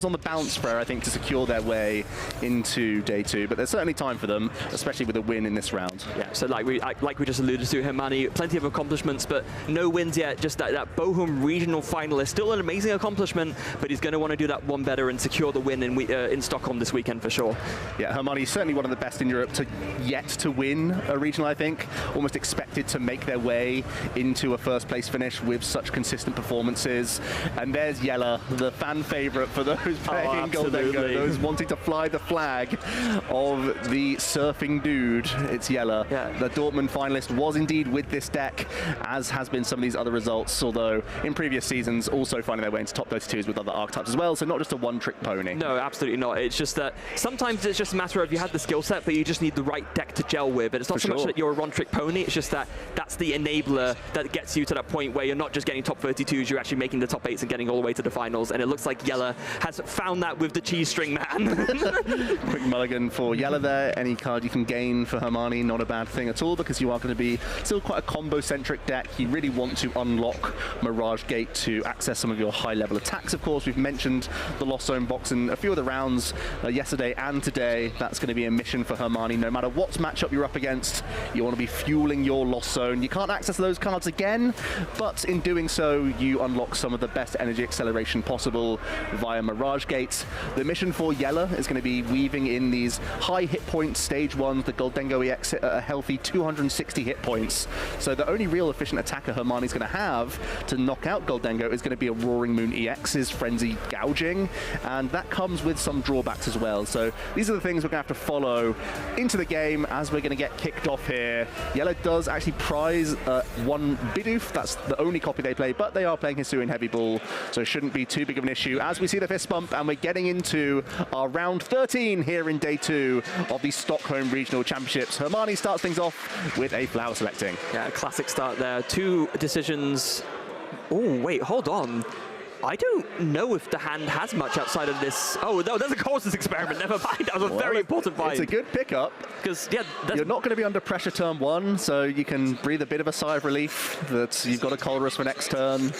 on the bounce for, I think, to secure their way into day 2, but there's certainly time for them, especially with a win in this round. Yeah, so like we just alluded to, Hermanni, plenty of accomplishments, but no wins yet. Just that Bochum regional finalist, still an amazing accomplishment, but he's going to want to do that one better and secure the win in Stockholm this weekend for sure. Yeah, Hermanni is certainly one of the best in Europe yet to win a regional, I think. Almost expected to make their way into a first place finish with such consistent performances. And there's Jelle, the fan favorite for those playing Goldengo, those wanting to fly the flag of the surfing dude. It's Jelle. Yeah. The Dortmund finalist was indeed with this deck, as has been some of these other results, although in previous seasons also finding their way into top 32s with other archetypes as well, so not just a one-trick pony. No, absolutely not. It's just that sometimes it's just a matter of you have the skill set, but you just need the right deck to gel with. And it's not so much that you're a one-trick pony, it's just that that's the enabler that gets you to that point where you're not just getting top 32s, you're actually making the top 8s and getting all the way to the finals. And it looks like Jelle has found that with the cheese string man. Quick mulligan for Jelle there. Any card you can gain for Hermanni, not a bad thing at all, because you are going to be still quite a combo-centric deck. You really want to unlock Mirage Gate to access some of your high-level attacks, of course. We've mentioned the Lost Zone box in a few of the rounds yesterday and today. That's going to be a mission for Hermanni. No matter what matchup you're up against, you want to be fueling your Lost Zone. You can't access those cards again, but in doing so, you unlock some of the best energy acceleration possible via Mirage Gate. The mission for Jelle is going to be weaving in these high hit points, stage 1, the Goldengo EX at a healthy 260 hit points. So the only real efficient attacker Hermanni's going to have to knock out Goldengo is going to be a Roaring Moon EX's Frenzy Gouging, and that comes with some drawbacks as well. So these are the things we're going to have to follow into the game as we're going to get kicked off here. Jelle does actually prize one Bidoof, that's the only copy they play, but they are playing Hisuian Heavy Ball, so it shouldn't be too big of an issue as we see the fist bump, and we're getting into our round 13 here in day 2 of the Stockholm Regional Championships. Hermanni starts things off with a flower selecting. Yeah, a classic start there. 2 decisions. Oh, wait, hold on. I don't know if the hand has much outside of this. Oh, no, there's a Causes Experiment. Never mind. That was a very important find. It's a good pickup. Because, yeah, you're not going to be under pressure turn 1, so you can breathe a bit of a sigh of relief that you've got a Colress for next turn.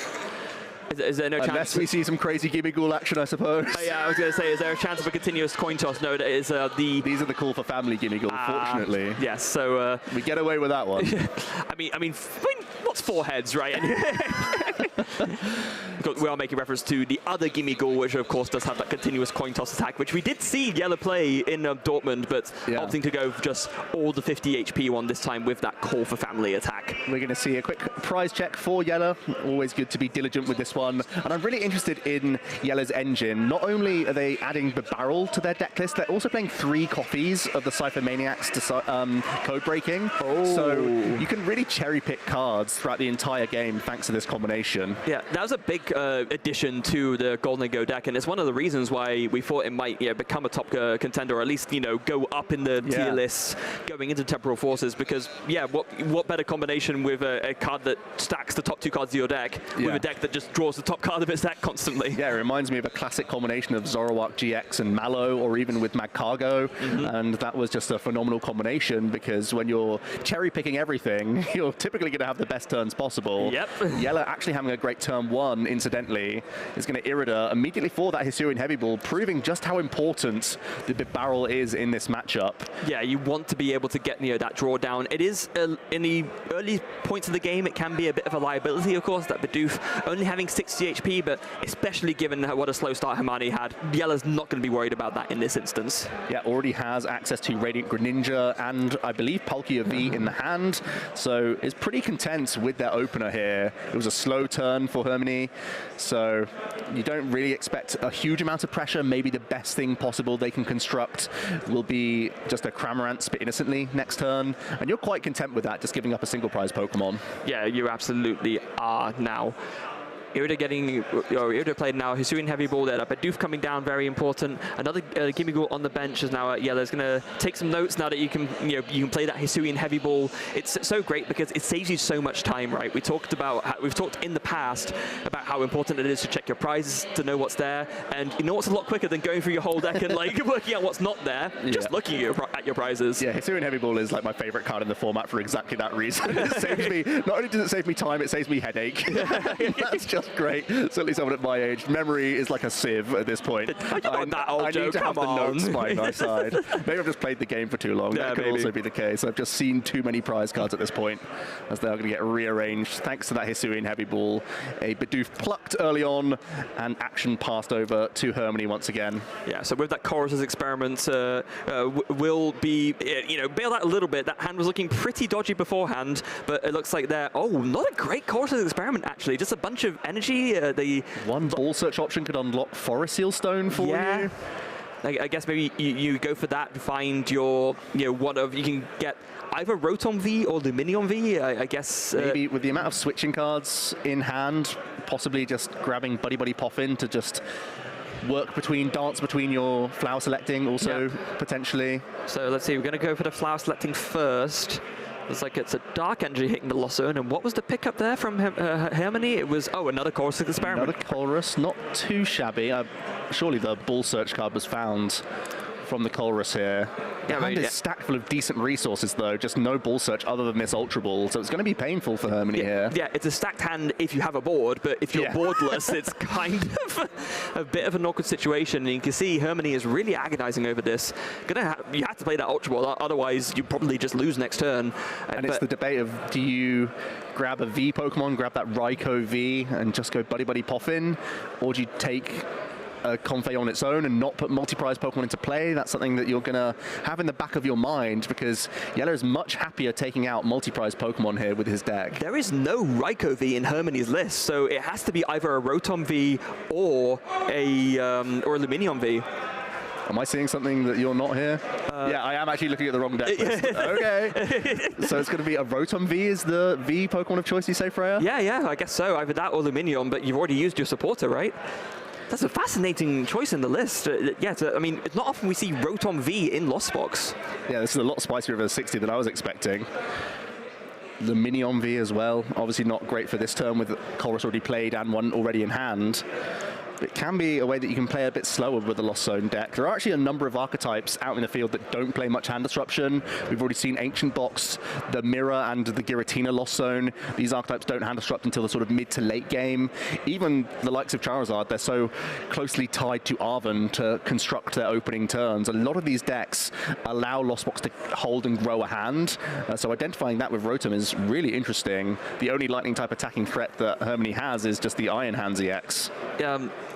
Is there no chance? Unless we see some crazy Gimme Ghoul action, I suppose. Yeah, I was going to say, is there a chance of a continuous coin toss? No, that is the... These are the call for family Gimme Ghoul, fortunately. Yes, so... we get away with that one. I mean, what's 4 heads, right? We are making reference to the other Gimme Ghoul, which of course does have that continuous coin toss attack, which we did see Jelle play in Dortmund, but opting to go for just all the 50 HP one this time with that call for family attack. We're going to see a quick prize check for Jelle. Always good to be diligent with this one. And I'm really interested in Jelle's engine. Not only are they adding the barrel to their deck list, they're also playing 3 copies of the Cypher Maniacs to code breaking. Oh. So you can really cherry pick cards throughout the entire game thanks to this combination. Yeah, that was a big addition to the Goldengo deck, and it's one of the reasons why we thought it might become a top contender, or at least go up in the tier lists going into Temporal Forces, because what better combination with a card that stacks the top 2 cards of your deck with a deck that just draws the top card of its deck constantly. Yeah, it reminds me of a classic combination of Zoroark GX and Mallow, or even with Magcargo, and that was just a phenomenal combination, because when you're cherry picking everything, you're typically going to have the best turns possible. Yep. Jelle actually having a great turn 1, incidentally, is going to Irida immediately for that Hisuian Heavy Ball, proving just how important the big barrel is in this matchup. Yeah, you want to be able to get that draw down. It is, in the early points of the game, it can be a bit of a liability, of course, that Bidoof only having 60 HP, but especially given what a slow start Hermanni had, Jelle's not going to be worried about that in this instance. Yeah, already has access to Radiant Greninja and, I believe, Palkia V in the hand, so is pretty content with their opener here. It was a slow turn for Hermanni, so you don't really expect a huge amount of pressure. Maybe the best thing possible they can construct will be just a Cramorant Spit Innocently next turn, and you're quite content with that, just giving up a single prize Pokemon. Yeah, you absolutely are now. Irida played now Hisuian Heavy Ball there. Bidoof coming down, very important. Another Gimme Ghoul on the bench is now Jelle's going to take some notes now that you can play that Hisuian Heavy Ball. It's so great because it saves you so much time, right? We've talked in the past about how important it is to check your prizes to know what's there, and you know what's a lot quicker than going through your whole deck and working out what's not there, just looking at your prizes. Yeah, Hisuian Heavy Ball is like my favorite card in the format for exactly that reason. It saves me, not only does it save me time, it saves me headache. That's just just great. Certainly someone at my age. Memory is like a sieve at this point. You're not that old, I Joe. need to have Come the on. notes by my side. Maybe I've just played the game for too long. Yeah, That could maybe. also be the case. I've just seen too many prize cards at this point, as they are going to get rearranged thanks to that Hisuian heavy ball. A Bidoof plucked early on, and action passed over to Hermanni once again. Yeah, so with that Chorus's experiment, will be, bailed out a little bit. That hand was looking pretty dodgy beforehand, but it looks like they're, not a great Chorus's experiment, actually. Just a bunch of energy. One ball search option could unlock Forest Seal Stone for you. I guess maybe you go for that to find your, you can get either Rotom V or Luminion V, I guess. Maybe with the amount of switching cards in hand, possibly just grabbing Buddy Buddy Poffin to just dance between your flower selecting also, potentially. So let's see, we're going to go for the flower selecting first. Looks like it's a Dark Energy hitting the Lost Zone. And what was the pickup there from Hermanni? It was, another Chorus experiment. Another Chorus, not too shabby. Surely the ball search card was found from the Chorus here. The hand is stacked full of decent resources, though. Just no ball search other than this Ultra Ball. So it's going to be painful for Hermanni here. Yeah, it's a stacked hand if you have a board, but if you're boardless, it's kind of a bit of an awkward situation. And you can see Hermanni is really agonizing over this. You have to play that Ultra Ball, otherwise you probably just lose next turn. And it's the debate of, do you grab a V Pokemon, grab that Raikou V, and just go Buddy Buddy Poffin, or do you take a Comfey on its own and not put multi-prize Pokemon into play? That's something that you're going to have in the back of your mind, because Jelle is much happier taking out multi-prize Pokemon here with his deck. There is no Raikou V in Hermanni's list, so it has to be either a Rotom V or a Luminion V. Am I seeing something that you're not here? Yeah, I am actually looking at the wrong deck list. Okay. So it's going to be a Rotom V is the V Pokemon of choice, you say, Freya? Yeah, I guess so. Either that or Luminion, but you've already used your supporter, right? That's a fascinating choice in the list. I mean, it's not often we see Rotom V in Lost Box. Yeah, this is a lot spicier of a 60 than I was expecting. The Minion V as well. Obviously not great for this turn with Chorus already played and one already in hand. It can be a way that you can play a bit slower with the Lost Zone deck. There are actually a number of archetypes out in the field that don't play much hand disruption. We've already seen Ancient Box, the Mirror, and the Giratina Lost Zone. These archetypes don't hand disrupt until the sort of mid to late game. Even the likes of Charizard, they're so closely tied to Arven to construct their opening turns. A lot of these decks allow Lost Box to hold and grow a hand. So identifying that with Rotom is really interesting. The only lightning type attacking threat that Hermanni has is just the Iron Hands EX.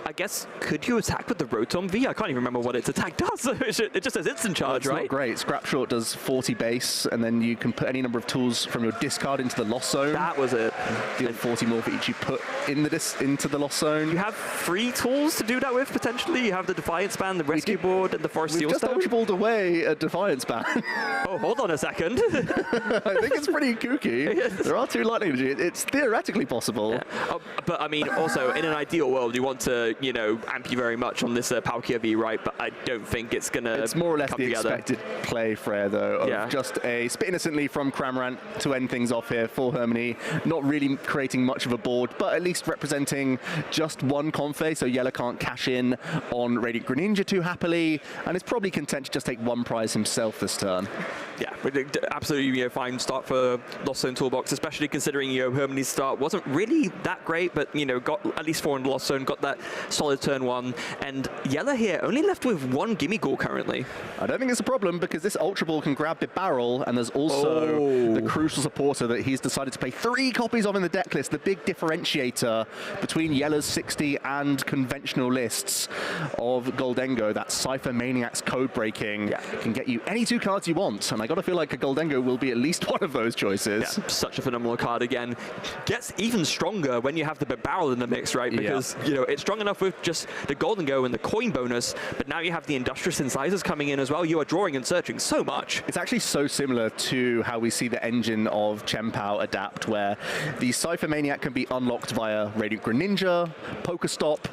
I guess, could you attack with the Rotom V? I can't even remember what its attack does. It just says instant charge, right? It's not great. Scrap Short does 40 base, and then you can put any number of tools from your discard into the Lost Zone. That was it. Deal 40 more for each you put in into the Lost Zone. You have 3 tools to do that with, potentially. You have the Defiance Band, the Rescue Board, and the Forest Seal Stone. We've just Ultra Balled away a Defiance Band. Oh, hold on a second. I think it's pretty kooky. There are 2 lightning energy. It's theoretically possible. Yeah. But, I mean, also, in an ideal world, you want to, amp you very much on this Palkia V, right? But I don't think it's going to It's more or less the together. expected play, Freya, though, of just a Spit Innocently from Cramorant to end things off here for Hermanni. Not really creating much of a board, but at least representing just one Comfey, so Jelle can't cash in on Radiant Greninja too happily, and is probably content to just take 1 prize himself this turn. Yeah, absolutely fine start for Lost Zone Toolbox, especially considering Hermanni's start wasn't really that great, but got at least 4 in the Lost Zone, got that solid turn 1, and Jelle here only left with 1 Gimmighoul currently. I don't think it's a problem, because this Ultra Ball can grab the barrel, and there's also the crucial supporter that he's decided to play 3 copies of in the deck list, the big differentiator between Jelle's 60 and conventional lists of Goldengo. That Cypher Maniac's code breaking can get you any 2 cards you want, and I got to feel like a Goldengo will be at least one of those choices. Yeah, such a phenomenal card again. Gets even stronger when you have the barrel in the mix, right? Because it's strong enough with just the Goldengo and the coin bonus, but now you have the Industrious Incisors coming in as well. You are drawing and searching so much. It's actually so similar to how we see the engine of Chien-Pao adapt, where the Cypher Maniac can be unlocked via Radiant Greninja, Pokestop,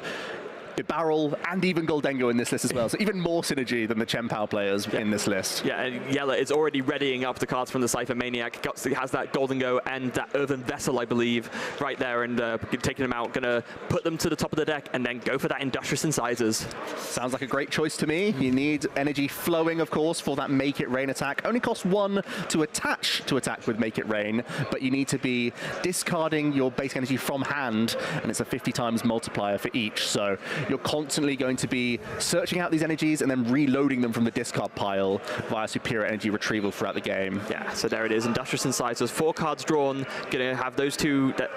Bibarel, and even Goldengo in this list as well. So even more synergy than the Chien-Pao players in this list. Yeah, and Jelle is already readying up the cards from the Cypher Maniac. Has that Goldengo and that Earthen Vessel, I believe, right there, and taking them out. Going to put them to the top of the deck and then go for that Industrious Incisors. Sounds like a great choice to me. You need energy flowing, of course, for that Make It Rain attack. Only costs 1 to attach to attack with Make It Rain, but you need to be discarding your basic energy from hand, and it's a 50 times multiplier for each. So you're constantly going to be searching out these energies and then reloading them from the discard pile via superior energy retrieval throughout the game. Yeah, so there it is. Industrious Incisors, 4 cards drawn. Going to have those 2 that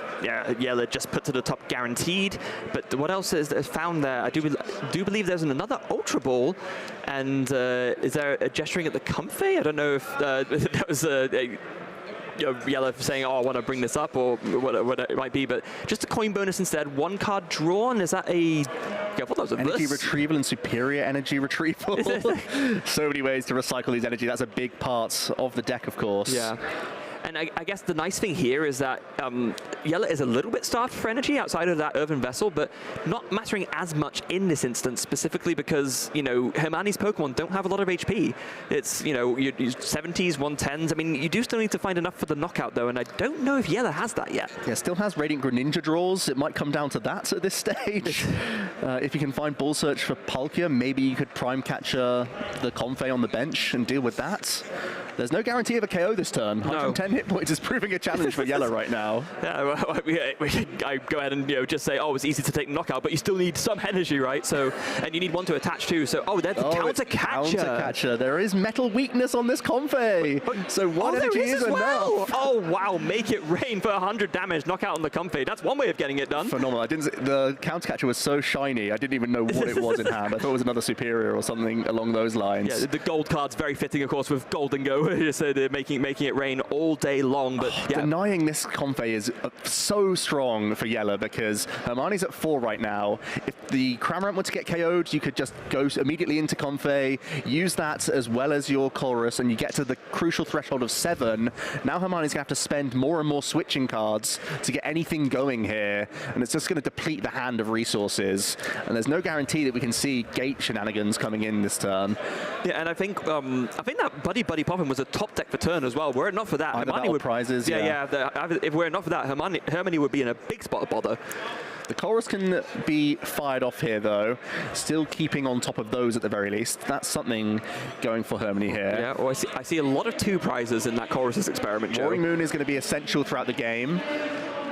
Jelle just put to the top guaranteed. But what else is found there? I do believe there's another Ultra Ball. And is there a gesturing at the Comfey? I don't know if that was Jelle saying, oh, I want to bring this up, or what it might be, but just a coin bonus instead. 1 card drawn. Is that a... Yeah, I thought that was a energy retrieval and superior energy retrieval. So many ways to recycle these energy. That's a big part of the deck, of course. Yeah. And I guess the nice thing here is that Jelle is a little bit starved for energy outside of that Earthen Vessel, but not mattering as much in this instance, specifically because, you know, Hermanni's Pokemon don't have a lot of HP. It's, you know, your 70s, 110s. I mean, you do still need to find enough for the knockout, though, and I don't know if Jelle has that yet. Yeah, still has Radiant Greninja draws. It might come down to that at this stage. If you can find Ball Search for Palkia, maybe you could Prime Catcher the Comfey on the bench and deal with that. There's no guarantee of a KO this turn. 110 hit points is proving a challenge for Jelle right now. Yeah, well, I go ahead and just say, oh, it's easy to take knockout, but you still need some energy, right? So, and you need 1 to attach to. So, there's the counter catcher. Counter catcher. There is metal weakness on this Comfey. So 1 energy is enough. Oh wow! Make It Rain for 100 damage. Knockout on the Comfey. That's one way of getting it done. Phenomenal. The counter catcher was so shiny. I didn't even know what it was in hand. I thought it was another superior or something along those lines. Yeah, the gold card's very fitting, of course, with Goldengo. So they're making it rain all day long. But denying this Comfey is so strong for Jelle because Hermanni's at 4 right now. If the Cramorant were to get KO'd, you could just go immediately into Comfey, use that as well as your Chorus, and you get to the crucial threshold of 7. Now Hermanni's going to have to spend more and more switching cards to get anything going here, and it's just going to deplete the hand of resources. And there's no guarantee that we can see gate shenanigans coming in this turn. Yeah, and I think that Buddy Poppin was a top deck for turn as well. Were it not for that, Hermanni would prizes. If we're not for that, Hermanni would be in a big spot of bother. The Chorus can be fired off here, though, still keeping on top of those at the very least. That's something going for Hermanni here. Yeah, well, I see a lot of 2 prizes in that Chorus's experiment, Joe. Roaring Moon is going to be essential throughout the game.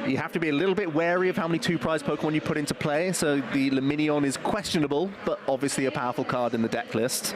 You have to be a little bit wary of how many 2-prize Pokemon you put into play, so the Luminion is questionable, but obviously a powerful card in the deck list.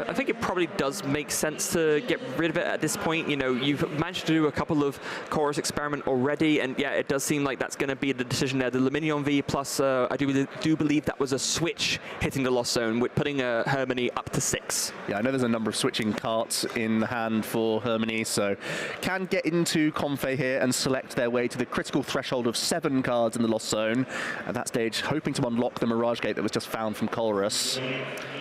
I think it probably does make sense to get rid of it at this point. You know, you've managed to do a couple of Chorus experiment already, and yeah, it does seem like that's going to be the decision there. The Luminion V plus, I do believe that was a switch hitting the Lost Zone, with putting Hermanni up to 6. Yeah, I know there's a number of switching cards in hand for Hermanni, so can get into Comfey here and select their way to the critical threshold of 7 cards in the Lost Zone. At that stage, hoping to unlock the Mirage Gate that was just found from Chorus.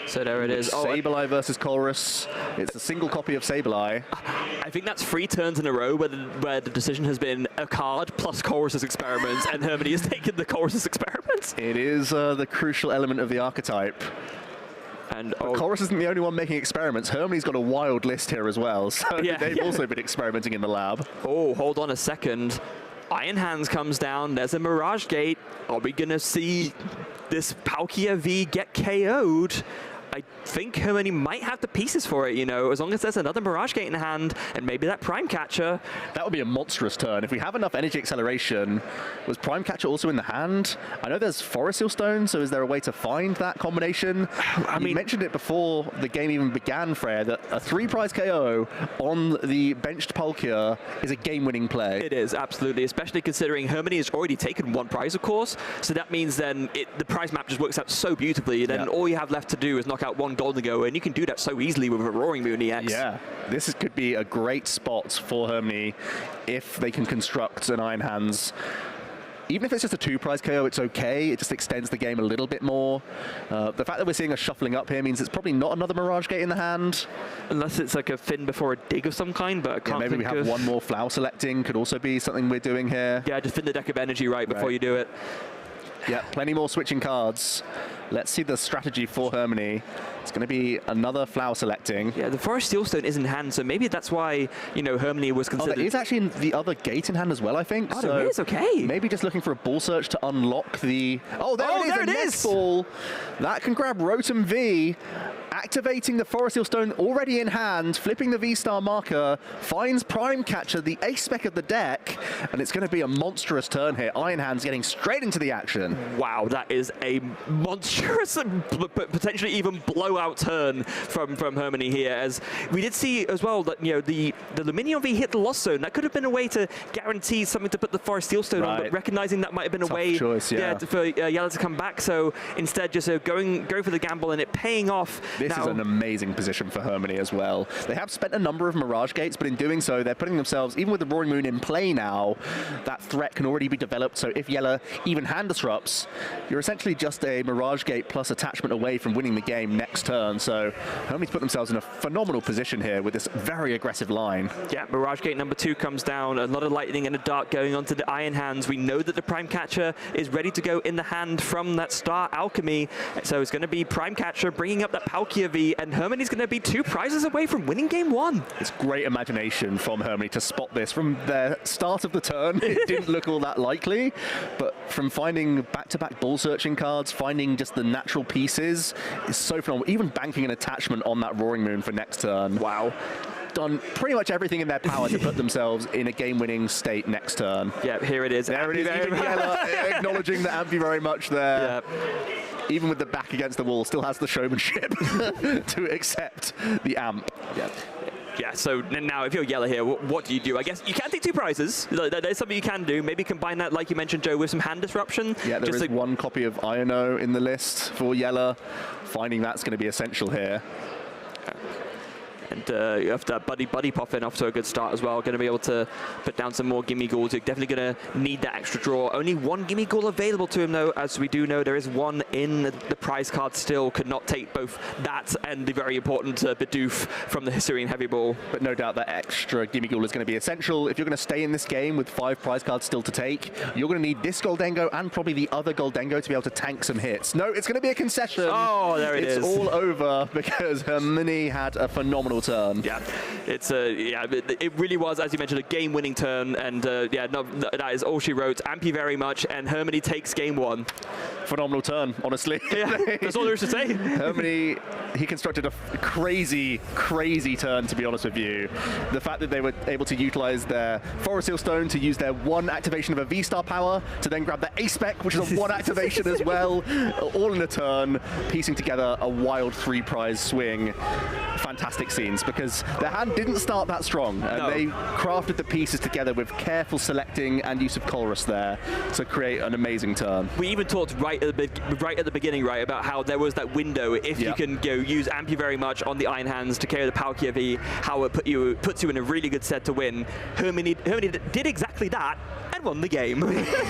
So there it is. Sableye versus Chorus. It's a single copy of Sableye. I think that's 3 turns in a row where the decision has been a card plus Chorus's experiments, and Hermanni has taken the Chorus's experiments. It is the crucial element of the archetype. And Chorus isn't the only one making experiments. Hermanni's got a wild list here as well, so they've also been experimenting in the lab. Oh, hold on a second. Iron Hands comes down. There's a Mirage Gate. Are we going to see this Palkia V get KO'd? I think Hermanni might have the pieces for it, you know, as long as there's another Mirage Gate in hand and maybe that Prime Catcher. That would be a monstrous turn. If we have enough energy acceleration, was Prime Catcher also in the hand? I know there's Forest Seal Stone, so is there a way to find that combination? I mean, you mentioned it before the game even began, Freya, that a 3-prize KO on the benched Palkia is a game-winning play. It is, absolutely, especially considering Hermanni has already taken 1 prize, of course, so that means then the prize map just works out so beautifully. Then all you have left to do is knock out 1 Goldengo, and you can do that so easily with a Roaring Moon EX. Yeah, this could be a great spot for Hermanni if they can construct an Iron Hands. Even if it's just a 2-prize KO, it's okay. It just extends the game a little bit more. The fact that we're seeing a shuffling up here means it's probably not another Mirage Gate in the hand. Unless it's like a Fin before a Dig of some kind, but I can't maybe we have 1 more Flower Selecting, could also be something we're doing here. Yeah, just fin the deck of energy right before you do it. Yeah, plenty more switching cards. Let's see the strategy for Hermanni. It's going to be another flower selecting. Yeah, the Forest Steelstone is in hand, so maybe that's why, you know, Hermanni was considered... Oh, there is actually the other gate in hand as well, I think. Oh, so there is, okay. Maybe just looking for a ball search to unlock the... Oh, there it is! Ball. That can grab Rotom V. Activating the Forest Steelstone already in hand, flipping the V-Star marker, finds Prime Catcher, the ace-spec of the deck, and it's going to be a monstrous turn here. Iron Hand's getting straight into the action. Wow, that is a monstrous and potentially even blowout turn from Hermanni here, as we did see as well that, you know, the Luminion V hit the Lost Zone. That could have been a way to guarantee something to put the Forest Steelstone on, but recognizing that might have been a way choice, for Jelle to come back. So instead, just going for the gamble and it paying off. This is an amazing position for Hermanni as well. They have spent a number of Mirage Gates, but in doing so, they're putting themselves, even with the Roaring Moon in play now, that threat can already be developed. So if Jelle even hand disrupts, you're essentially just a Mirage Gate plus attachment away from winning the game next turn. So Hermanni's put themselves in a phenomenal position here with this very aggressive line. Yeah, Mirage Gate number 2 comes down. A lot of lightning and a dart going onto the Iron Hands. We know that the Prime Catcher is ready to go in the hand from that Star Alchemy. So it's going to be Prime Catcher bringing up that Palkia V, and Hermanni's going to be 2 prizes away from winning game 1. It's great imagination from Hermanni to spot this. From the start of the turn, it didn't look all that likely, but from finding back-to-back ball searching cards, finding just the natural pieces is so phenomenal. Even banking an attachment on that Roaring Moon for next turn. Wow. Done pretty much everything in their power to put themselves in a game-winning state next turn. Yeah, here it is. There it is. Even Jelle acknowledging the Ampy very much there. Yeah. Even with the back against the wall, still has the showmanship to accept the amp. Yeah. Yeah, so now if you're Jelle here, what do you do? I guess you can take 2 prizes. There's something you can do. Maybe combine that, like you mentioned, Joe, with some hand disruption. Yeah, there is 1 copy of Iono in the list for Jelle. Finding that's going to be essential here. And you have that Buddy popping off to a good start as well. Going to be able to put down some more Gimme Ghouls. You're definitely going to need that extra draw. Only 1 Gimme Ghoul available to him, though. As we do know, there is 1 in the prize card still. Could not take both that and the very important Bidoof from the Hisuian Heavy Ball. But no doubt that extra Gimme Ghoul is going to be essential. If you're going to stay in this game with 5 prize cards still to take, you're going to need this Goldengo and probably the other Goldengo to be able to tank some hits. No, it's going to be a concession. Oh, there it is. It's all over because Hermanni had a phenomenal turn. Yeah, it's it really was, as you mentioned, a game-winning turn, and yeah, no, that is all she wrote. Ampy very much, and Hermanni takes game 1. Phenomenal turn, honestly. Yeah, that's all there is to say. Hermanni, he constructed a crazy, crazy turn, to be honest with you. The fact that they were able to utilize their Forest Steelstone to use their 1 activation of a V-Star power, to then grab the A-Spec, which is a 1 activation as well, all in a turn, piecing together a wild 3 prize swing. Fantastic scenes, because their hand didn't start that strong, and they crafted the pieces together with careful selecting and use of Colress there to create an amazing turn. We even talked right at the beginning, right, about how there was that window if you can use Ampy very much on the Iron Hands to carry the Palkia V, how it puts you in a really good set to win. Hermanni did exactly that and won the game.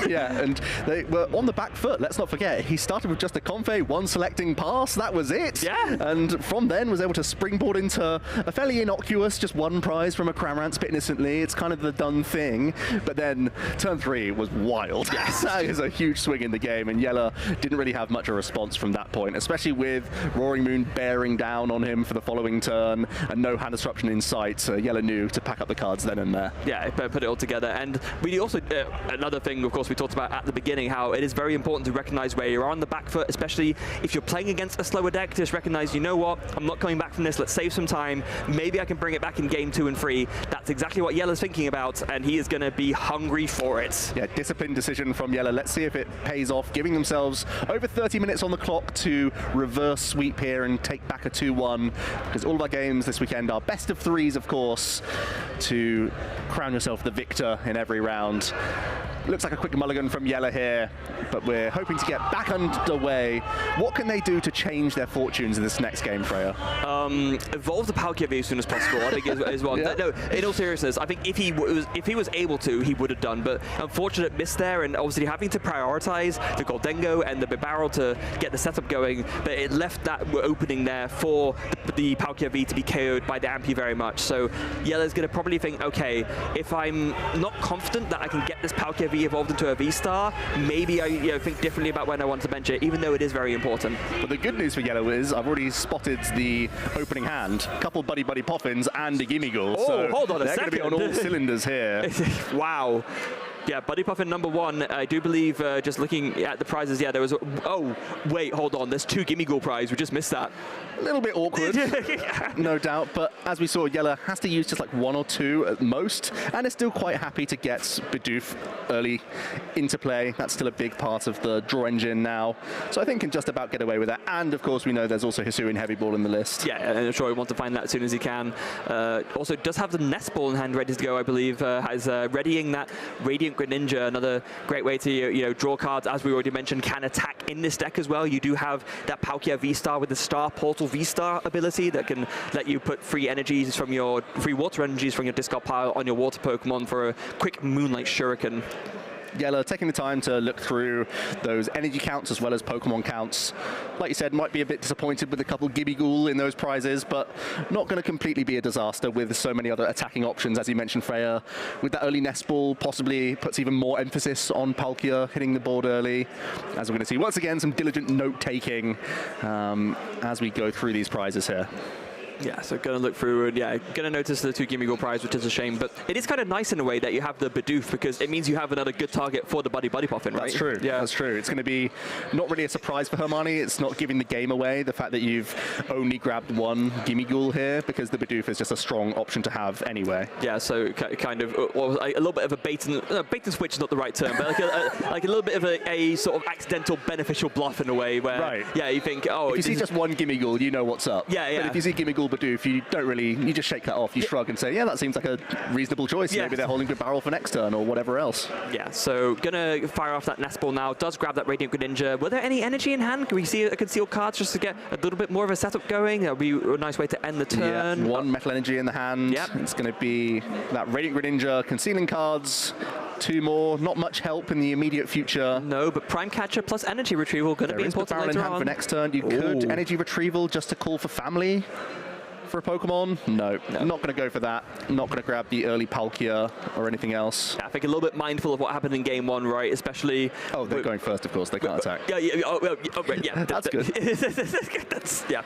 Yeah, and they were on the back foot. Let's not forget, he started with just a Confe, 1 selecting pass. That was it. Yeah. And from then was able to springboard into a fairly innocuous, just 1 prize from a Cramorant Spit Innocently. It's kind of the done thing. But then turn 3 was wild. Yes. That is a huge swing in the game, and Jelle didn't really have much of a response from that point, especially with Roaring Moon bearing down on him for the following turn and no hand disruption in sight. Jelle knew to pack up the cards then and there. Yeah, put it all together. And we also, another thing, of course, we talked about at the beginning, how it is very important to recognize where you're on the back foot, especially if you're playing against a slower deck. Just recognize, you know what, I'm not coming back from this. Let's save some time. Maybe I can bring it back in game 2 and 3. That's exactly what Jelle's thinking about, and he is going to be hungry for it. Yeah, disciplined decision from Jelle. Let's see if it pays off, giving themselves over 30 minutes on the clock to reverse sweep here and take back a 2-1, because all of our games this weekend are best of 3s, of course, to crown yourself the victor in every round. Looks like a quick mulligan from Jelle here, but we're hoping to get back underway. What can they do to change their fortunes in this next game, Freya? Evolve the Palkia V as soon as possible, I think is one. Yeah. No, in all seriousness, I think if he was able to, he would have done, but unfortunate miss there, and obviously having to prioritize the Goldengo and the Bibarel to get the setup going, but it left that opening there for the Palkia V to be KO'd by the Ampy very much. So Jelle's going to probably think, okay, if I'm not confident that I can get this Palkia V V evolved into a V-Star, maybe I think differently about when I want to bench it, even though it is very important. But the good news for Yellow is I've already spotted the opening hand. A couple Buddy Buddy Poffins and a Gimmighoul. Oh, so hold on a second. They're going to be on all cylinders here. Wow. Yeah, Buddy Puffin #1. I do believe, just looking at the prizes, yeah, there was. Oh, wait, hold on. There's 2 Gimmighoul prize. We just missed that. A little bit awkward, no doubt. But as we saw, Yelle has to use just like 1 or 2 at most, and is still quite happy to get Bidoof early into play. That's still a big part of the draw engine now. So I think can just about get away with that. And of course, we know there's also Hisuian Heavy Ball in the list. Yeah, and I'm sure he wants to find that as soon as he can. Also, does have the Nest Ball in hand ready to go, I believe. Has readying that Radiant Greninja, another great way to draw cards. As we already mentioned, can attack in this deck as well. You do have that Palkia V-Star with the Star Portal V-Star ability that can let you put free energies from your water energies from your discard pile on your water Pokemon for a quick Moonlight Shuriken. Yelle taking the time to look through those energy counts as well as Pokemon counts. Like you said, might be a bit disappointed with a couple Gimmighoul in those prizes, but not going to completely be a disaster with so many other attacking options. As you mentioned, Freya, with that early Nest Ball, possibly puts even more emphasis on Palkia hitting the board early. As we're going to see, once again, some diligent note-taking as we go through these prizes here. Yeah, so going to look through and, yeah, going to notice the 2 Gimmighoul prize, which is a shame. But it is kind of nice in a way that you have the Bidoof, because it means you have another good target for the Buddy Buddy Puffin, right? That's true. Yeah, that's true. It's going to be not really a surprise for Hermanni. It's not giving the game away, the fact that you've only grabbed 1 Gimmighoul here, because the Bidoof is just a strong option to have anyway. Yeah, so kind of a little bit of a bait and switch is not the right term, but like a little bit of a sort of accidental beneficial bluff in a way where, right. Yeah, you think, oh, if you see just 1 Gimmighoul, you know what's up. Yeah, yeah. But if you see Gimmighoul Bidoof, you don't really, you just shake that off. You shrug and say, yeah, that seems like a reasonable choice. Yeah. Maybe they're holding good barrel for next turn or whatever else. Yeah, so gonna fire off that Nest Ball now. Does grab that Radiant Greninja. Were there any energy in hand? Can we see a concealed cards just to get a little bit more of a setup going? That would be a nice way to end the turn. Yeah, 1 Metal Energy in the hand. Yep. It's going to be that Radiant Greninja, concealing cards. 2 more, not much help in the immediate future. No, but Prime Catcher plus Energy Retrieval going to be important later on. There is the barrel in hand for next turn. You could Energy Retrieval just to call for family for a Pokemon. No, not going to go for that. Not going to grab the early Palkia or anything else. Yeah, I think a little bit mindful of what happened in game 1, right? Especially. Oh, they're going first, of course. They can't attack. Yeah, yeah. Right, yeah. That's good. That's yeah.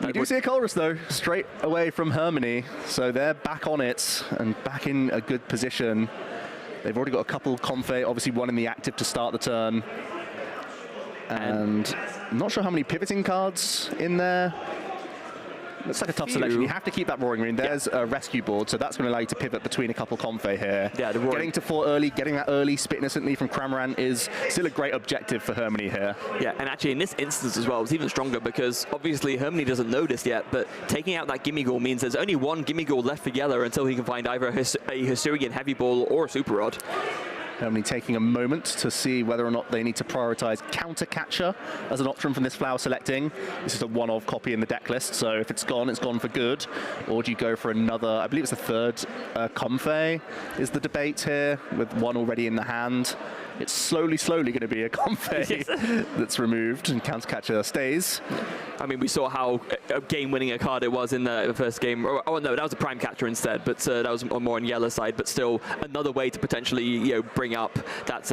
We do see a Colress though, straight away from Hermanni, so they're back on it and back in a good position. They've already got a couple Comfey, obviously 1 in the active to start the turn. And I'm not sure how many pivoting cards in there. It's like a tough selection. You have to keep that Roaring Ring. There's a rescue board, so that's going to allow you to pivot between a couple Comfey here. Yeah, getting to 4 early, getting that early Spit Innocently from Cramorant is still a great objective for Hermanni here. Yeah, and actually in this instance as well, it's even stronger because obviously Hermanni doesn't know this yet, but taking out that Gimmighoul means there's only 1 Gimmighoul left for Yelle until he can find either a Hisuian Heavy Ball or a Super Rod. Hermanni taking a moment to see whether or not they need to prioritize Counter Catcher as an option from this flower selecting. This is a one-of copy in the deck list, so if it's gone for good. Or do you go for another, I believe it's the 3rd Comfey is the debate here, with 1 already in the hand. It's slowly going to be a Comfey that's removed, and Counter Catcher stays. I mean, we saw how game-winning a card it was in the first game. Oh, no, that was a Prime Catcher instead, but that was more on Yelle's side, but still another way to potentially, bring up that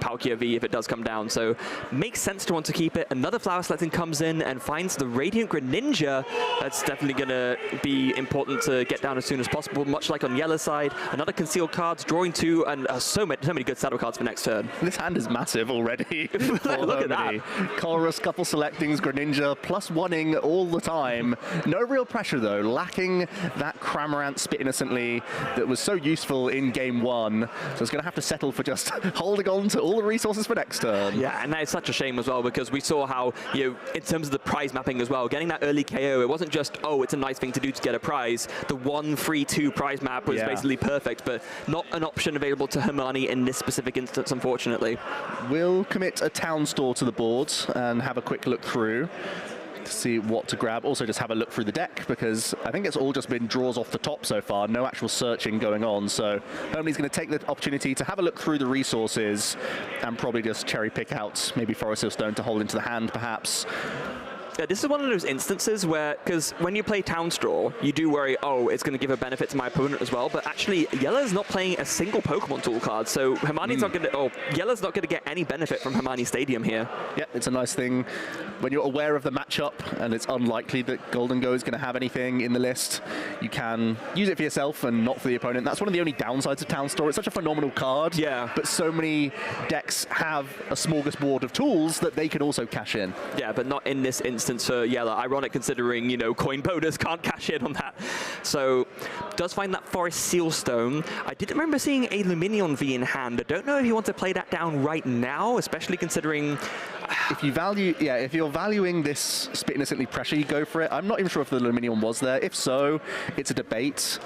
Palkia V if it does come down. So makes sense to want to keep it. Another flower selecting comes in and finds the Radiant Greninja. That's definitely going to be important to get down as soon as possible, much like on Yelle's side. Another concealed cards, drawing 2, and so many good saddle cards for next turn. This hand is massive already. Look at that. Colress, couple selectings, Greninja, plus 1-ing all the time. No real pressure though, lacking that Cramorant Spit Innocently that was so useful in game 1. So it's going to have to settle for just holding on to all the resources for next turn. Yeah, and that is such a shame as well, because we saw how, in terms of the prize mapping as well, getting that early KO, it wasn't just, oh, it's a nice thing to do to get a prize. The 1-3-2 prize map was basically perfect, but not an option available to Hermanni in this specific instance, unfortunately. We'll commit a Town Store to the board and have a quick look through to see what to grab. Also just have a look through the deck, because I think it's all just been draws off the top so far, no actual searching going on. So Hermanni's going to take the opportunity to have a look through the resources and probably just cherry pick out maybe Forest Hill Stone to hold into the hand perhaps. Yeah, this is one of those instances where, because when you play Town Straw, you do worry, oh, it's going to give a benefit to my opponent as well. But actually, Jelle's not playing a single Pokemon tool card, so Hermanni's not going to, Jelle's not going to get any benefit from Hermanni Stadium here. Yeah, it's a nice thing when you're aware of the matchup and it's unlikely that Golden Go is going to have anything in the list. You can use it for yourself and not for the opponent. That's one of the only downsides of Town Straw. It's such a phenomenal card, but so many decks have a smorgasbord of tools that they can also cash in. Yeah, but not in this instance for Jelle. Ironic considering, you know, coin bonus can't cash in on that. So, does find that Forest Sealstone. I did remember seeing a Luminion V in hand. I don't know if you want to play that down right now, especially considering... If you value, if you're valuing this Spit Innocently Pressure, you go for it. I'm not even sure if the Luminion was there. If so, it's a debate.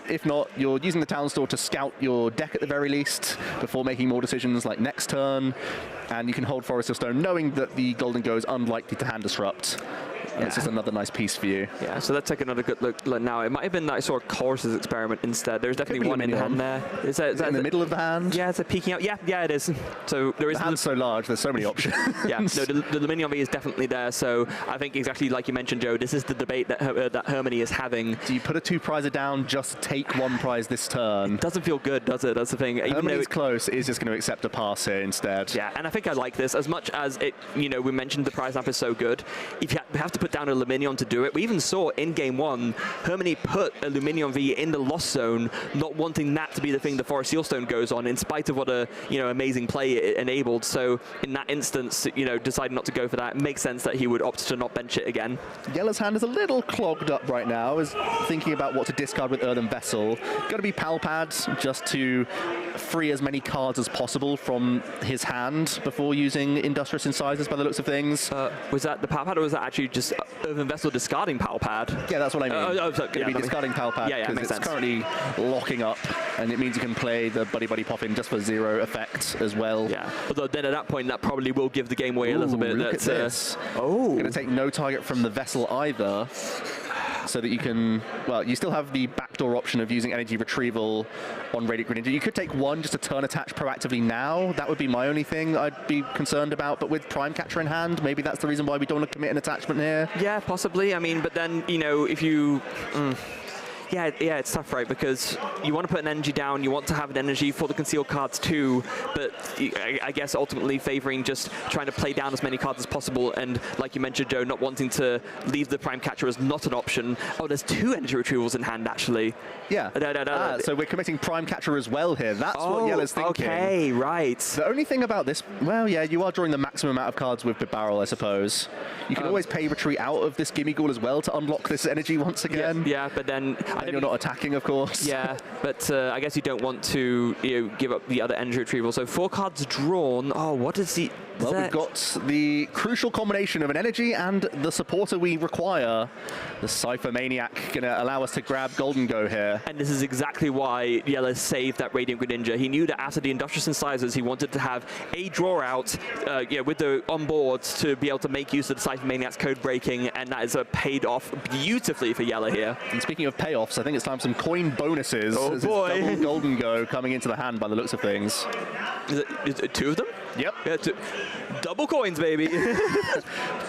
If not, you're using the Town Store to scout your deck at the very least before making more decisions like next turn, and you can hold Forest Stone knowing that the Golden Go is unlikely to hand disrupt. And it's just another nice piece for you. Yeah, so let's take another good look now. It might have been that I saw a Chorus's experiment instead. There's definitely one in the hand there. Is that in the middle of the hand? Yeah, it's a peeking out. Yeah, it is. So there is. The hand's so large, there's so many options. Yeah, no, the Luminion V is definitely there. So I think exactly like you mentioned, Joe, this is the debate that Hermanni is having. Do you put a 2-prizer down, just take 1 prize this turn? It doesn't feel good, does it? That's the thing. Even though it's close, it is just going to accept a pass here instead. Yeah, and I think I like this as much as it. You know, we mentioned the prize map is so good. If you have to put down a Luminion to do it. We even saw in game 1, Hermanni put a Luminion V in the Lost Zone, not wanting that to be the thing the Forest Sealstone goes on, in spite of what a amazing play it enabled. So in that instance, deciding not to go for that, it makes sense that he would opt to not bench it again. Jelle's hand is a little clogged up right now, is thinking about what to discard with Earthen Vessel. Got to be Pal Pads just to free as many cards as possible from his hand before using Industrious Incisors by the looks of things. Was that the Pal Pad, or was that actually just Earthen Vessel discarding Pal Pad? Yeah, that's what I mean. It'd be discarding Pal Pad because it's currently locking up, and it means you can play the Buddy Buddy Poppin just for 0 effect as well. Yeah, although then at that point, that probably will give the game away a little bit. Look at this. Going to take no target from the Vessel either, so that you can, well, you still have the backdoor option of using Energy Retrieval on Radiant Greninja. You could take 1 just to turn attach proactively now. That would be my only thing I'd be concerned about. But with Prime Catcher in hand, maybe that's the reason why we don't want to commit an attachment here. Yeah, possibly. I mean, but then, if you... Yeah, it's tough, right? Because you want to put an energy down, you want to have an energy for the concealed cards too, but I guess ultimately favoring just trying to play down as many cards as possible, and like you mentioned, Joe, not wanting to leave the Prime Catcher as not an option. Oh, there's 2 energy retrievals in hand, actually. Yeah. So we're committing Prime Catcher as well here. That's what Jelle's thinking. Okay, right. The only thing about this, well, yeah, you are drawing the maximum amount of cards with Big Barrel, I suppose. You can always pay retreat out of this Gimme Ghoul as well to unlock this energy once again. Yeah, but then... And you're not attacking, of course. Yeah, but I guess you don't want to give up the other energy retrieval. So 4 cards drawn. Oh, what is he... Well, we've got the crucial combination of an energy and the supporter we require. The Cypher Maniac going to allow us to grab Golden Go here. And this is exactly why Jelle saved that Radiant Greninja. He knew that after the Industrious Incisors, he wanted to have a draw out with the onboards to be able to make use of the Cypher Maniac's code breaking, and that is paid off beautifully for Jelle here. And speaking of payoffs, I think it's time for some coin bonuses. Oh boy. Double Golden Go coming into the hand by the looks of things. Is it 2 of them? Yep. Yeah, double coins, baby.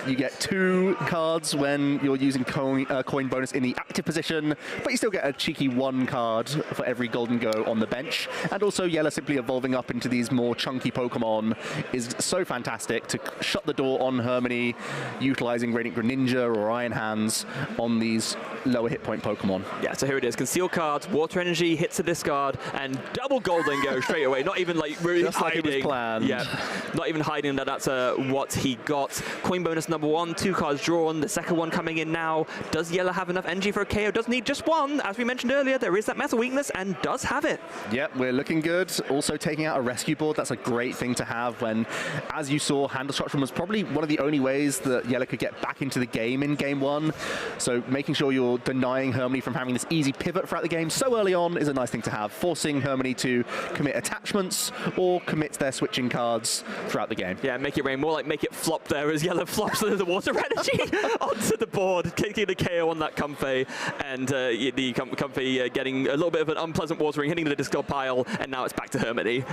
You get 2 cards when you're using coin bonus in the active position, but you still get a cheeky 1 card for every Golden Go on the bench. And also, Jelle simply evolving up into these more chunky Pokemon is so fantastic to shut the door on Hermanni, utilizing Radiant Greninja or Iron Hands on these lower hit point Pokemon. Yeah, so here it is. Concealed cards, Water Energy, hits a discard, and double Golden Go straight away. Not even like really just hiding. Like it was planned. Yeah, not even hiding that that's what he got. Coin bonus number 1, 2 cards drawn. The second one coming in now. Does Jelle have enough energy for a KO? Does need just 1. As we mentioned earlier, there is that Metal Weakness and does have it. Yep, we're looking good. Also taking out a rescue board. That's a great thing to have when, as you saw, hand destruction was probably one of the only ways that Jelle could get back into the game in game 1. So making sure you're denying Hermanni from having this easy pivot throughout the game so early on is a nice thing to have, forcing Hermanni to commit attachments or commit their switching cards throughout the game. Yeah, make it rain. More like make it flop there as Jelle flops the Water Energy onto the board, taking the KO on that Comfey, and the Comfey getting a little bit of an unpleasant watering, hitting the discard pile, and now it's back to Hermanni.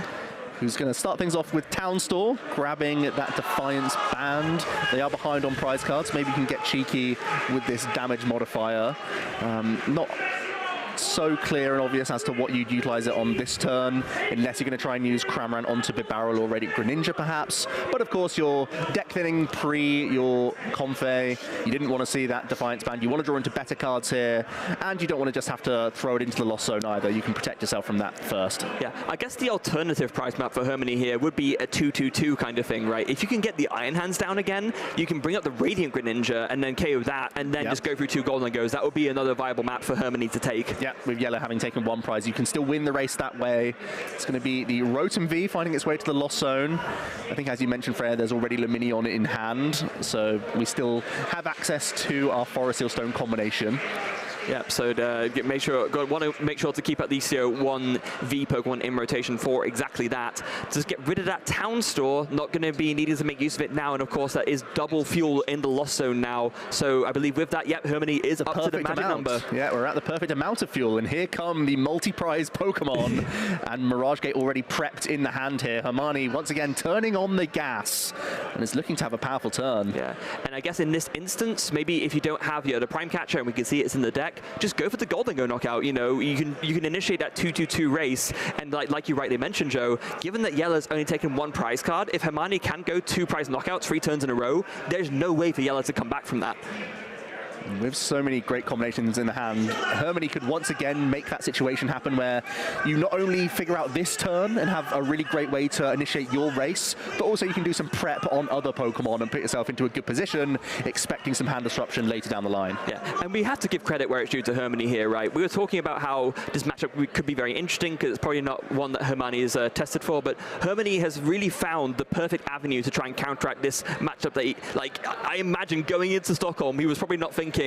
who's going to start things off with Town Store, grabbing that Defiance band. They are behind on prize cards. Maybe you can get cheeky with this damage modifier. Not so clear and obvious as to what you'd utilize it on this turn, unless you're going to try and use Cramorant onto Bibarel or Radiant Greninja perhaps. But of course, your deck thinning pre your Comfey, you didn't want to see that Defiance band. You want to draw into better cards here, and you don't want to just have to throw it into the Lost Zone either. You can protect yourself from that first. Yeah, I guess the alternative prize map for Hermanni here would be a 2-2-2 kind of thing, right? If you can get the Iron Hands down again, you can bring up the Radiant Greninja and then KO that, and then just go through 2 Golden Goes. That would be another viable map for Hermanni to take. Yeah, with Jelle having taken 1 prize, you can still win the race that way. It's going to be the Rotom V finding its way to the Lost Zone. I think, as you mentioned, Freya, there's already Lumineon in hand, so we still have access to our Forest Seal Stone combination. Yep, so want to make sure to keep at least 1 V Pokemon in rotation for exactly that. Just get rid of that Town Store, not going to be needing to make use of it now, and of course that is double fuel in the Lost Zone now. So I believe with that, yep, Hermanni is up to the magic number. Yeah, we're at the perfect amount of fuel, and here come the multi-prize Pokemon, and Mirage Gate already prepped in the hand here. Hermanni once again turning on the gas, and is looking to have a powerful turn. Yeah, and I guess in this instance, maybe if you don't have the Prime Catcher, and we can see it's in the deck, just go for the Golden Go knockout. You know, you can initiate that 2-2-2 race, and like you rightly mentioned, Joe, given that Jelle's only taken 1 prize card, if Hermanni can go 2 prize knockouts 3 turns in a row, there's no way for Jelle to come back from that. With so many great combinations in the hand, Hermanni could once again make that situation happen where you not only figure out this turn and have a really great way to initiate your race, but also you can do some prep on other Pokemon and put yourself into a good position, expecting some hand disruption later down the line. Yeah, and we have to give credit where it's due to Hermanni here, right? We were talking about how this matchup could be very interesting because it's probably not one that Hermanni is tested for, but Hermanni has really found the perfect avenue to try and counteract this matchup that I imagine going into Stockholm, he was probably not thinking,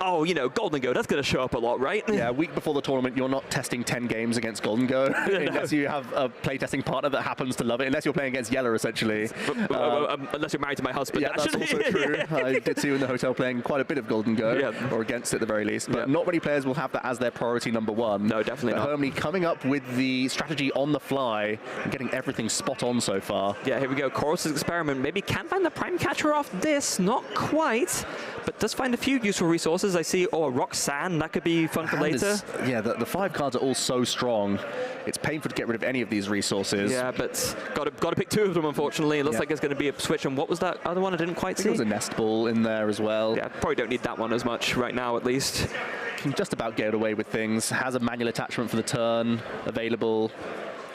oh, you know, Golden Go, that's going to show up a lot, right? Yeah, a week before the tournament, you're not testing 10 games against Golden Go, unless you have a playtesting partner that happens to love it, unless you're playing against Jelle, essentially. Unless you're married to my husband. Yeah, that's also true. I did see you in the hotel playing quite a bit of Golden Go, or against it at the very least, but not many players will have that as their priority number 1. No, definitely not. Hermanni coming up with the strategy on the fly and getting everything spot on so far. Yeah, here we go. Chorus's Experiment. Maybe can find the Prime Catcher off this. Not quite, but does find a few useful resources. I see, a Roxanne, that could be fun for later. Yeah, the 5 cards are all so strong. It's painful to get rid of any of these resources. Yeah, but got to pick 2 of them, unfortunately. It looks like there's going to be a switch. And what was that other one? I didn't quite see. There was a Nest Ball in there as well. Yeah, probably don't need that one as much right now, at least. Can just about get away with things. Has a manual attachment for the turn available.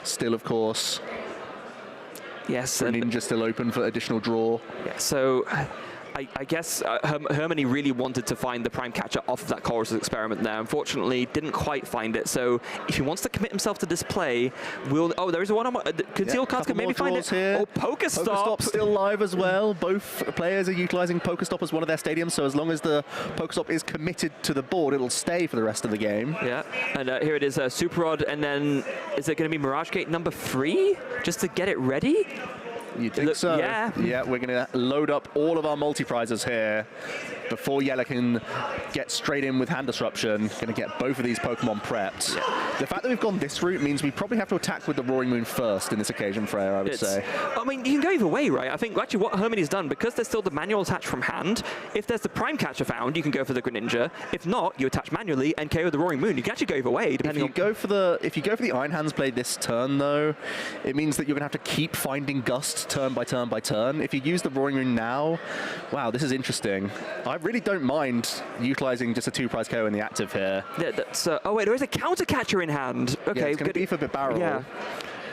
Still, of course. Yes. Ninja still open for additional draw. Yeah, so I guess Hermanni really wanted to find the Prime Catcher off of that Chorus Experiment there. Unfortunately, didn't quite find it. So if he wants to commit himself to this play, there is a one-on-one. Concealed cards can maybe find it. Here. Oh, Pokestop. Pokestop still live as well. Both players are utilizing Pokestop as one of their stadiums. So as long as the Pokestop is committed to the board, it'll stay for the rest of the game. Yeah, and here it is, Super Rod. And then is it going to be Mirage Gate number 3 just to get it ready? You think so? Yeah. Yeah, we're going to load up all of our multi-prizes here before Jelle can get straight in with hand disruption. Going to get both of these Pokemon prepped. Yeah. The fact that we've gone this route means we probably have to attack with the Roaring Moon first in this occasion, Freya, I would say. I mean, you can go either way, right? I think actually what Hermanni's done, because there's still the manual attached from hand, if there's the Prime Catcher found, you can go for the Greninja. If not, you attach manually and KO the Roaring Moon. You can actually go either way, depending on... If you go for the Iron Hands play this turn, though, it means that you're going to have to keep finding Gust turn by turn by turn. If you use the Roaring Moon now, wow, this is interesting. I really don't mind utilizing just a 2-prize KO in the active here. Yeah, that's, oh wait, there is a Counter Catcher in hand. Okay, yeah, it's going to be for Bibarel. Yeah.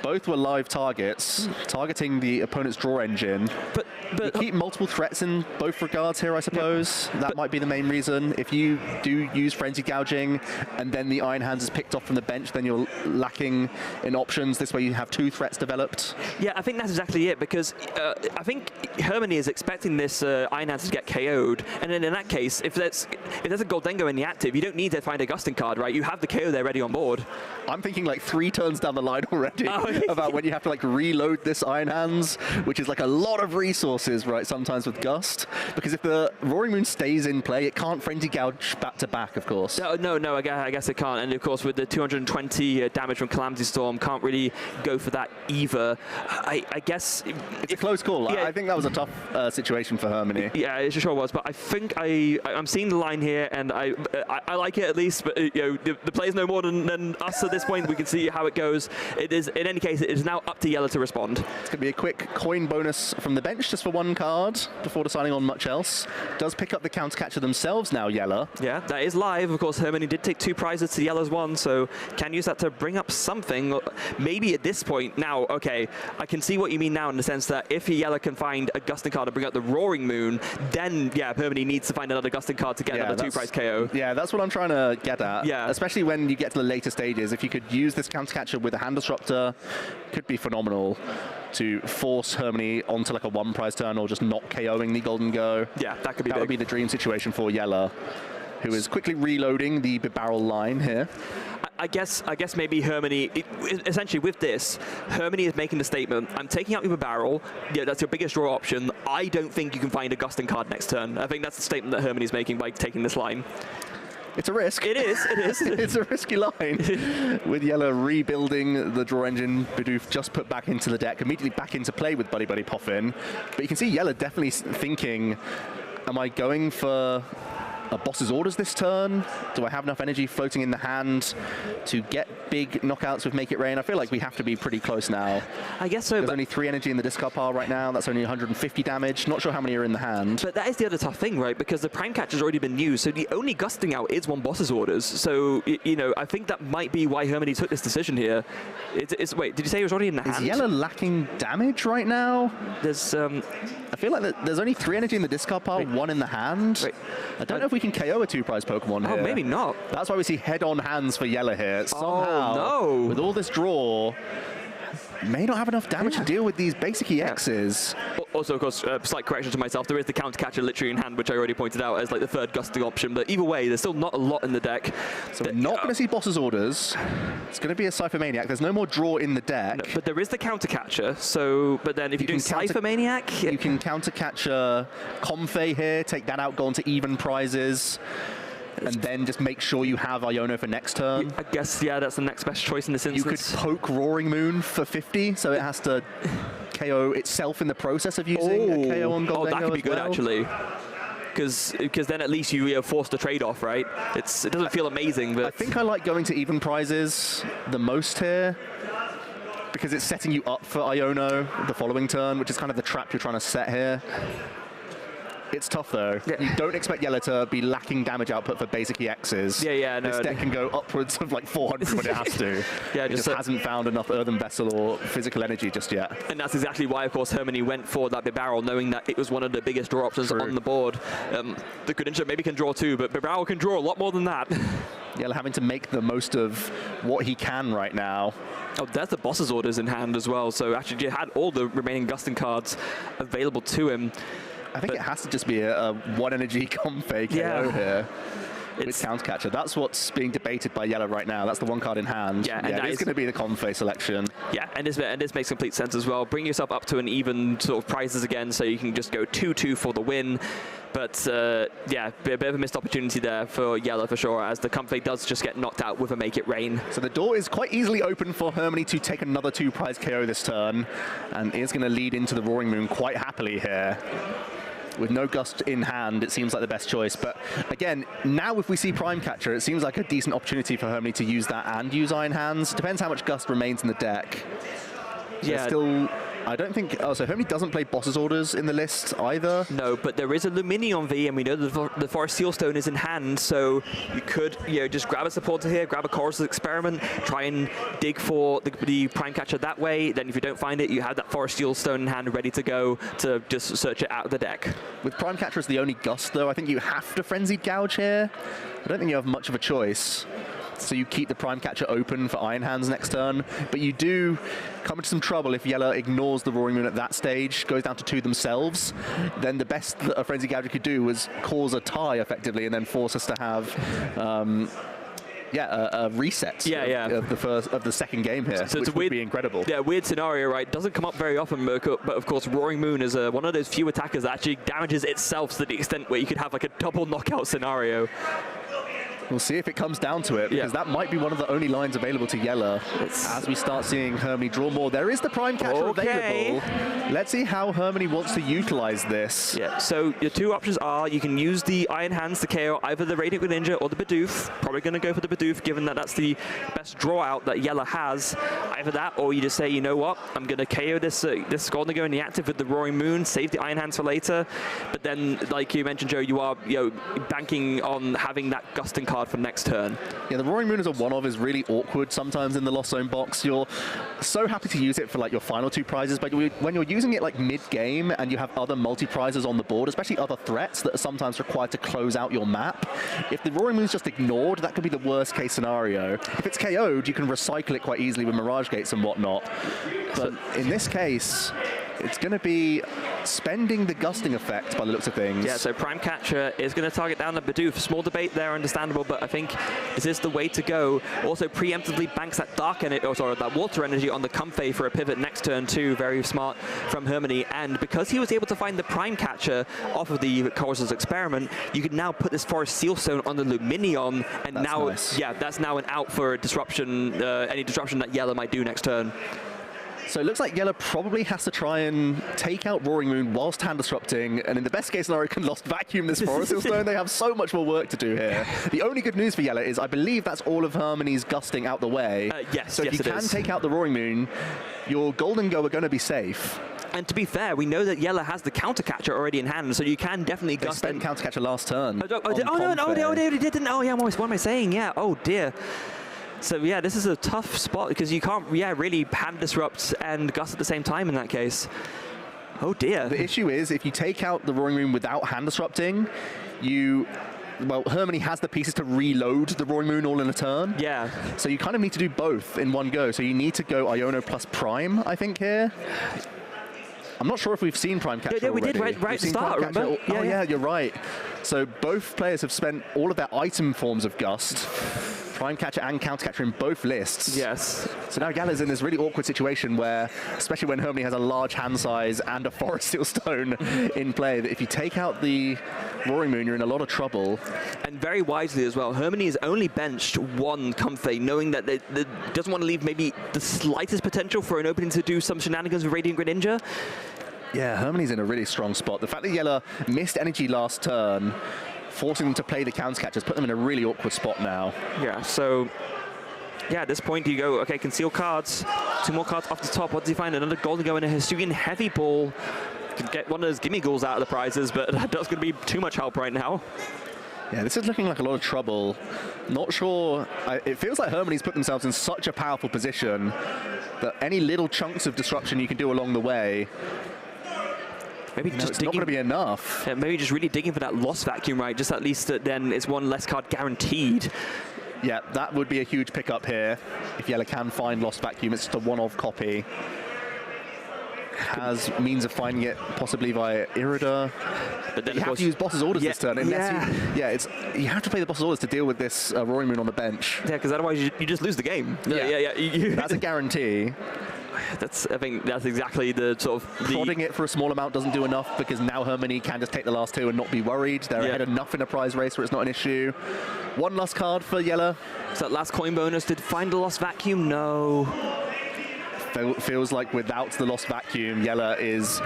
Both were live targets, targeting the opponent's draw engine. But you keep multiple threats in both regards here, I suppose. Yeah, that might be the main reason. If you do use Frenzy Gouging and then the Iron Hands is picked off from the bench, then you're lacking in options. This way you have 2 threats developed. Yeah, I think that's exactly it, because I think Hermanni is expecting this Iron Hands to get KO'd, and then in that case, if there's a Goldengo in the active, you don't need to find a Gusting card, right? You have the KO there ready on board. I'm thinking like 3 turns down the line already. Oh, about when you have to like reload this Iron Hands, which is like a lot of resources, right? Sometimes with Gust, because if the Roaring Moon stays in play, it can't Frenzy Gouge back to back, of course. No, I guess it can't. And of course, with the 220 damage from Calamity Storm, can't really go for that either. I guess it's a close call. Yeah, I think that was a tough situation for Hermanni. Yeah, it sure was. But I think I'm seeing the line here, and I like it at least. But the players know more than us at this point. We can see how it goes. It is, in any case, it is now up to Jelle to respond. It's going to be a quick coin bonus from the bench just for one card before deciding on much else. Does pick up the counter catcher themselves now, Jelle. Yeah, that is live. Of course, Hermanni did take 2 prizes to Jelle's 1, so can use that to bring up something. Maybe at this point now, okay, I can see what you mean now in the sense that if Jelle can find a Gusting card to bring up the Roaring Moon, then yeah, Hermanni needs to find another Gusting card to get another 2-prize KO. Yeah, that's what I'm trying to get at. Yeah. Especially when you get to the later stages. If you could use this counter catcher with a hand disruptor, could be phenomenal to force Hermanni onto like a 1-prize turn or just not KOing the Golden Go. Yeah, that could be That would be the dream situation for Jelle, who is quickly reloading the barrel line here. I guess maybe Hermanni, essentially with this, Hermanni is making the statement, I'm taking out your barrel, yeah, that's your biggest draw option, I don't think you can find a Gusting card next turn. I think that's the statement that Hermanni is making by taking this line. It's a risk. It is. It's a risky line. With Jelle rebuilding the draw engine, Bidoof just put back into the deck, immediately back into play with Buddy Buddy Poffin. But you can see Jelle definitely thinking, am I going for a boss's orders this turn? Do I have enough energy floating in the hand to get big knockouts with Make It Rain? I feel like we have to be pretty close now. I guess so. There's only 3 energy in the discard pile right now. That's only 150 damage. Not sure how many are in the hand. But that is the other tough thing, right? Because the Prime Catcher's already been used, so the only Gusting out is one boss's orders. So, I think that might be why Hermanni took this decision here. Wait, did you say it was already in the hand? Is Jelle lacking damage right now? There's, I feel like there's only 3 energy in the discard pile, 1 in the hand. I don't know if we can KO a 2-prize Pokemon here. Oh, maybe not. That's why we see head-on hands for Jelle here. Somehow, with all this draw, may not have enough damage to deal with these basic EXs. Also, of course, slight correction to myself, there is the counter catcher literally in hand, which I already pointed out as like the 3rd Gusting option, but either way, there's still not a lot in the deck. So we're not going to see boss's orders. It's going to be a Cypher Maniac. There's no more draw in the deck. No, but there is the counter catcher, so, but then if you're doing Cypher Maniac... You can counter catcher Comfey here, take that out, go on to even prizes, and then just make sure you have Iono for next turn. I guess, yeah, that's the next best choice in this instance. You could poke Roaring Moon for 50, so it has to KO itself in the process of using a KO on Goldengo. Oh, that could be good, actually. Because then at least you force the trade-off, right? It doesn't feel amazing, but... I think I like going to even prizes the most here, because it's setting you up for Iono the following turn, which is kind of the trap you're trying to set here. It's tough, though. Yeah. You don't expect Jelle to be lacking damage output for basic EXs. Yeah, no. This deck can go upwards of like 400 when it has to. Yeah, it just hasn't found enough Earthen Vessel or physical energy just yet. And that's exactly why, of course, Hermanni went for that Bibarel, knowing that it was one of the biggest draw options on the board. The Greninja maybe can draw 2, but Bibarel can draw a lot more than that. Jelle having to make the most of what he can right now. Oh, there's the boss's orders in hand as well, so actually you had all the remaining Gusting cards available to him. I think it has to just be a 1 energy Comfey KO here. With counter catcher. That's what's being debated by Jelle right now. That's the 1 card in hand. Yeah, and it's going to be the Comfey selection. Yeah, and this makes complete sense as well. Bring yourself up to an even sort of prizes again, so you can just go 2-2 for the win. But yeah, a bit of a missed opportunity there for Jelle for sure, as the Comfey does just get knocked out with a Make It Rain. So the door is quite easily open for Hermanni to take another 2-prize KO this turn, and is going to lead into the Roaring Moon quite happily here. With no Gust in hand, it seems like the best choice. But again, now if we see Prime Catcher, it seems like a decent opportunity for Hermanni to use that and use Iron Hands. Depends how much Gust remains in the deck. Yeah. Still, I don't think... Oh, so Hermanni doesn't play boss's orders in the list either? No, but there is a Luminion V, and we know the Forest Seal Stone is in hand, so you could, just grab a supporter here, grab a Chorus Experiment, try and dig for the Prime Catcher that way. Then if you don't find it, you have that Forest Seal Stone in hand ready to go to just search it out of the deck. With Prime Catcher as the only Gust, though, I think you have to Frenzied Gouge here. I don't think you have much of a choice. So you keep the Prime Catcher open for Iron Hands next turn, but you do come into some trouble if Jelle ignores the Roaring Moon at that stage, goes down to 2 themselves. Then the best that a Frenzy Gouger could do was cause a tie, effectively, and then force us to have a reset of the second game here, so which would be incredible. Yeah, weird scenario, right? Doesn't come up very often, but of course, Roaring Moon is one of those few attackers that actually damages itself to the extent where you could have like a double knockout scenario. We'll see if it comes down to it, because that might be one of the only lines available to Jelle as we start seeing Hermanni draw more. There is the Prime Catcher available. Let's see how Hermanni wants to utilize this. Yeah, so your two options are you can use the Iron Hands to KO either the Radiant Greninja or the Bidoof. Probably going to go for the Bidoof, given that that's the best draw out that Jelle has. Either that, or you just say, you know what, I'm going to KO this Golden Go in the active with the Roaring Moon, save the Iron Hands for later. But then, like you mentioned, Joe, you are banking on having that Gusting card for next turn. Yeah, the Roaring Moon as a one-of is really awkward sometimes in the Lost Zone box. You're so happy to use it for like your final two prizes, but when you're using it like mid-game and you have other multi-prizes on the board, especially other threats that are sometimes required to close out your map, if the Roaring Moon's just ignored, that could be the worst case scenario. If it's KO'd, you can recycle it quite easily with Mirage Gates and whatnot. But in this case, it's going to be spending the Gusting effect by the looks of things. Yeah, so Prime Catcher is going to target down the Bidoof. Small debate there, understandable, but I think is this the way to go? Also preemptively banks that that water energy on the Comfey for a pivot next turn too. Very smart from Hermanni. And because he was able to find the Prime Catcher off of the Coruscant's experiment, you can now put this Forest Seal Stone on the Luminion, and that's now, nice. Yeah, that's now an out for disruption, any disruption that Jelle might do next turn. So it looks like Jelle probably has to try and take out Roaring Moon whilst hand disrupting, and in the best case scenario can Lost Vacuum this Forest Seal Stone. They have so much more work to do here. The only good news for Jelle is I believe that's all of Hermanni's Gusting out the way. Yes, so if you can take out the Roaring Moon, your Golden Go are going to be safe. And to be fair, we know that Jelle has the Counter Catcher already in hand, so you can definitely They spent Counter Catcher last turn. They didn't. Oh yeah, what am I saying? Yeah. Oh dear. So yeah, this is a tough spot because you can't, really hand disrupt and Gust at the same time in that case. Oh dear. The issue is if you take out the Roaring Moon without hand disrupting, Hermanni has the pieces to reload the Roaring Moon all in a turn. Yeah. So you kind of need to do both in one go. So you need to go Iono plus Prime, I think, here. I'm not sure if we've seen Prime Catcher already. We did right at the start, remember? Yeah, you're right. So both players have spent all of their item forms of Gust, Prime Catcher and Counter Catcher in both lists. Yes. So now Jelle's in this really awkward situation where, especially when Hermanni has a large hand size and a Forest Seal Stone in play, that if you take out the Roaring Moon, you're in a lot of trouble. And very wisely as well, Hermanni has only benched one Comfey, knowing that they doesn't want to leave maybe the slightest potential for an opening to do some shenanigans with Radiant Greninja. Yeah, Hermanni's in a really strong spot. The fact that Jelle missed energy last turn, forcing them to play the Counter Catchers, put them in a really awkward spot now. Yeah, so yeah, at this point you go, okay, conceal cards, two more cards off the top. What does he find? Another Golden Go and a Hisuian Heavy Ball. Could get one of those gimme ghouls out of the prizes, but that's going to be too much help right now. Yeah, this is looking like a lot of trouble. Not sure. It feels like Hermanni's put themselves in such a powerful position that any little chunks of disruption you can do along the way, maybe just it's not going to be enough. Yeah, maybe just really digging for that Lost Vacuum, right? Just at least then it's one less card guaranteed. Yeah, that would be a huge pickup here. If Jelle can find Lost Vacuum, it's just a one-of copy. Has means of finding it possibly via Irida. But then you have to use Boss's Orders this turn. You have to play the Boss's Orders to deal with this Roaring Moon on the bench. Yeah, because otherwise you just lose the game. Yeah. That's a guarantee. I think that's exactly the sort of... Prodding it for a small amount doesn't do enough because now Hermanni can just take the last two and not be worried. They're ahead enough in a prize race where it's not an issue. One last card for Jelle. So that last coin bonus, did find the Lost Vacuum? No. Feels like without the Lost Vacuum, Jelle is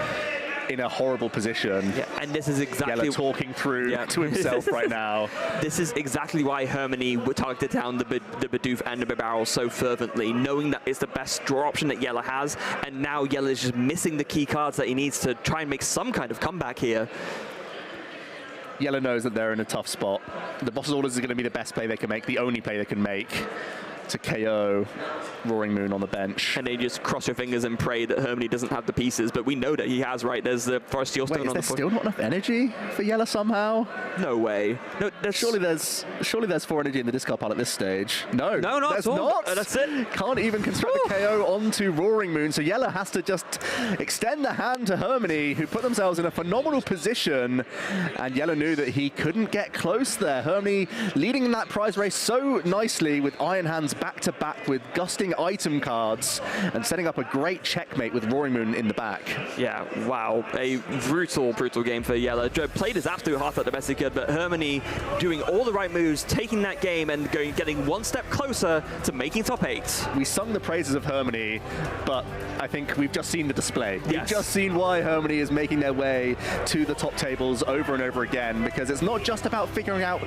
in a horrible position. Yeah, and this is exactly... Jelle talking through to himself right now. This is exactly why Hermanni would target down the Bidoof and the Bibarel so fervently, knowing that it's the best draw option that Jelle has, and now Jelle is just missing the key cards that he needs to try and make some kind of comeback here. Jelle knows that they're in a tough spot. The Boss's Orders is going to be the best play they can make, the only play they can make. to KO Roaring Moon on the bench. And then you just cross your fingers and pray that Hermanni doesn't have the pieces, but we know that he has, right? There's the Forest Steel Stone Wait, is on there the still not enough energy for Jelle somehow? No way. No, Surely there's 4 energy in the discard pile at this stage. No, No, not there's at all. not. That's it. Can't even construct a KO onto Roaring Moon, so Jelle has to just extend the hand to Hermanni, who put themselves in a phenomenal position, and Jelle knew that he couldn't get close there. Hermanni leading in that prize race so nicely with Iron Hands back-to-back with gusting item cards, and setting up a great checkmate with Roaring Moon in the back. Yeah, wow. A brutal, brutal game for Jelle. Played his absolute heart out the best he could, but Hermanni doing all the right moves, taking that game and getting one step closer to making top 8. We sung the praises of Hermanni, but I think we've just seen the display. Yes. We've just seen why Hermanni is making their way to the top tables over and over again, because it's not just about figuring out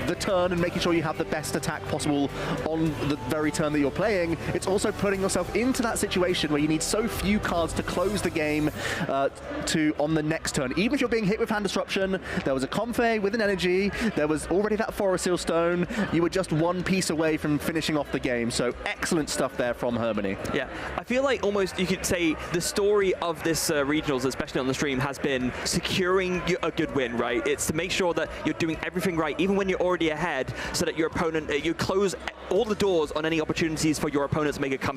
the turn and making sure you have the best attack possible on the very turn that you're playing. It's also putting yourself into that situation where you need so few cards to close the game on the next turn. Even if you're being hit with hand disruption, there was a Kampen with an energy, there was already that Forest Seal Stone, you were just one piece away from finishing off the game. So excellent stuff there from Hermanni. Yeah, I feel like almost you could say the story of this regionals, especially on the stream, has been securing a good win, right? It's to make sure that you're doing everything right, even when you're already ahead, so that your opponent, you close all the doors on any opportunities for your opponent to make a comeback.